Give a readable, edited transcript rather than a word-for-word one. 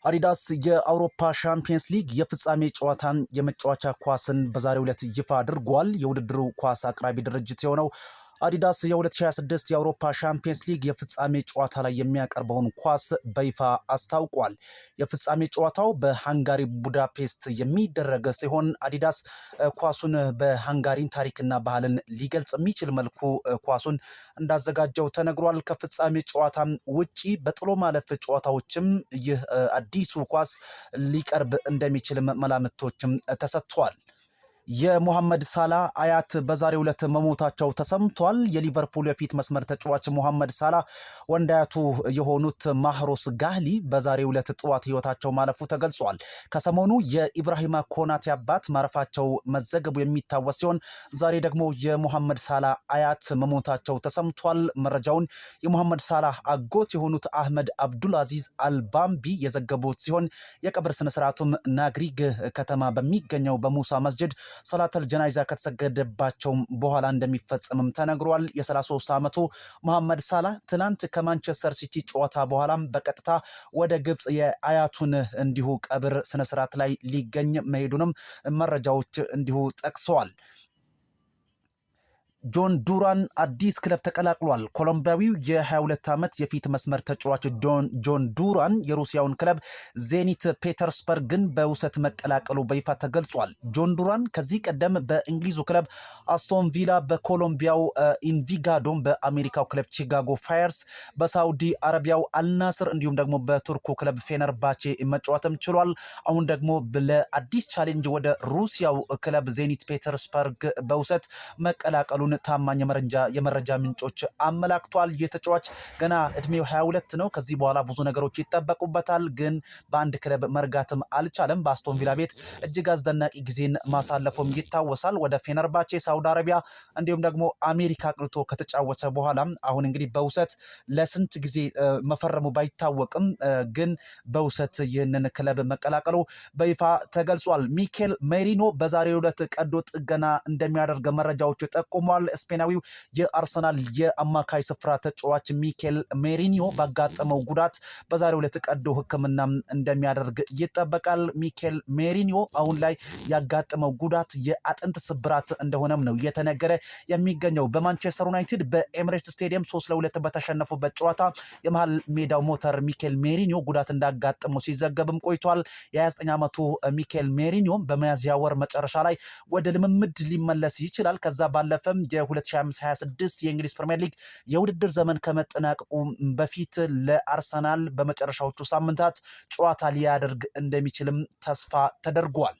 አዲዳስ የአውሮፓ ሻምፒየንስ ሊግ የፍጻሜ ጨዋታን የመጫወቻ ኳስን በዛሬው ዕለት ይፋ አድርጓል። የውድድሩ ኳስ አቅራቢ ድርጅት የሆነው አዲዳስ የ2026 የአውሮፓ ሻምፒየንስ ሊግ የፍጻሜ ጨዋታ ላይ የሚያቀርበውን ኳስ በይፋ አስታውቋል። የፍጻሜ ጨዋታው በሃንጋሪ ቡዳፔስት የሚደረግ ሲሆን አዲዳስ ኳሱን በሃንጋሪን ታሪክና ባህልን ሊገልጽ የሚችል መልኩ ኳሱን እንዳዘጋጀው ተነግሯል። ከፍጻሜ ጨዋታ ውጪ በጥሎ ማለፍ ጨዋታዎችም ይህ አዲሱ ኳስ ሊቀርብ እንደሚችል መላምቶችም ተሰጥቷል። የሙሐመድ ሳላ አያት በዛሬው ዕለት መሞታቸው ተሰምቷል። የሊቨርፑል የፊት መስመር ተጫዋች ሙሐመድ ሳላ ወንድ አያቱ የሆኑት ማህሮስ ጋህሊ በዛሬው ዕለት ጠዋት ህይወታቸው ማለፉ ተገልጿል። ከሰሞኑ የኢብራሂማ ኮናቴ አባት ማረፋቸው መዘገቡ የሚታወስ ሲሆን ዛሬ ደግሞ የሙሐመድ ሳላ አያት መሞታቸው ተሰምቷል። መረጃውን የሙሐመድ ሳላ አጎት የሆኑት አህመድ አብዱልአዚዝ አልባምቢ የዘገቡት ሲሆን የቀብር ስነስርዓቱም ናግሪግ ከተማ በሚገኘው በሙሳ መስጂድ ሰላተል ጀናይዛ ከተሰገደባቸው በኋላ እንደሚፈጸምም ተነግሯል። የ33 ዓመቱ መሐመድ ሳላ ትናንት ከማንቸስተር ሲቲ ጨዋታ በኋላም በቀጥታ ወደ ግብጽ የአያቱን እንዲሁ ቀብር ስነስርዓት ላይ ሊገኝ መሄዱንም መረጃዎች እንዲሁ ጠቅሰዋል። ጆን ዱራን አዲስ ክለብ ተቀላቅሏል። ኮሎምቢያዊው የ22 ዓመት የፊት መስመር ተጫዋች ጆን ዱራን የሩሲያውን ክለብ ዜኒት ፔተርስበርግን በውሰት መቀላቀሉ በይፋ ተገልጿል። ጆን ዱራን ከዚህ ቀደም በእንግሊዙ ክለብ አስቶን ቪላ፣ በኮሎምቢያው ኢንቪጋዶም፣ በአሜሪካው ክለብ ቺካጎ ፋየርስ፣ በሳውዲ አረቢያው አልናስር እንዲሁም ደግሞ በቱርኩ ክለብ ፌነርባቼ መጫወትም ችሏል። አሁን ደግሞ ለአዲስ ቻሌንጅ ወደ ሩሲያው ክለብ ዜኒት ፔተርስበርግ በውሰት መቀላቀሉ ታማኝ የመረጃ ምንጮች አመላክቷል። የተጫዋች ገና እድሜው 22 ነው። ከዚህ በኋላ ብዙ ነገሮች ይጠበቁበታል። ግን በአንድ ክለብ መርጋትም አልቻለም። በአስቶን ቪላ ቤት እጅግ አስደናቂ ጊዜን ማሳለፉም ይታወሳል። ወደ ፌነርባቼ፣ ሳውዲ አረቢያ እንዲሁም ደግሞ አሜሪካ አቅንቶ ከተጫወተ በኋላ አሁን እንግዲህ በውሰት ለስንት ጊዜ መፈረሙ ባይታወቅም ግን በውሰት ይህንን ክለብ መቀላቀሉ በይፋ ተገልጿል። ሚኬል ሜሪኖ በዛሬው ዕለት ቀዶ ጥገና እንደሚያደርግ መረጃዎች ጠቁሟል። ስፔናዊው የአርሰናል የአማካይ ስፍራ ተጫዋች ሚኬል ሜሪኒዮ ባጋጠመው ጉዳት በዛሬው ዕለት ቀዶ ሕክምና እንደሚያደርግ ይጠበቃል። ሚኬል ሜሪኒዮ አሁን ላይ ያጋጠመው ጉዳት የአጥንት ስብራት እንደሆነም ነው እየተነገረ የሚገኘው። በማንቸስተር ዩናይትድ በኤምሬትስ ስቴዲየም 3-2 በተሸነፉበት ጨዋታ የመሃል ሜዳው ሞተር ሚኬል ሜሪኒዮ ጉዳት እንዳጋጠመው ሲዘገብም ቆይቷል። የ29 ዓመቱ ሚኬል ሜሪኒዮ በሚያዝያ ወር መጨረሻ ላይ ወደ ልምምድ ሊመለስ ይችላል። ከዛ ባለፈም የ2025/26 የእንግሊዝ ፕሪሚየር ሊግ የውድድር ዘመን ከመጠናቀቁ በፊት ለአርሰናል በመጨረሻዎቹ ሳምንታት ጨዋታ ሊያደርግ እንደሚችልም ተስፋ ተደርጓል።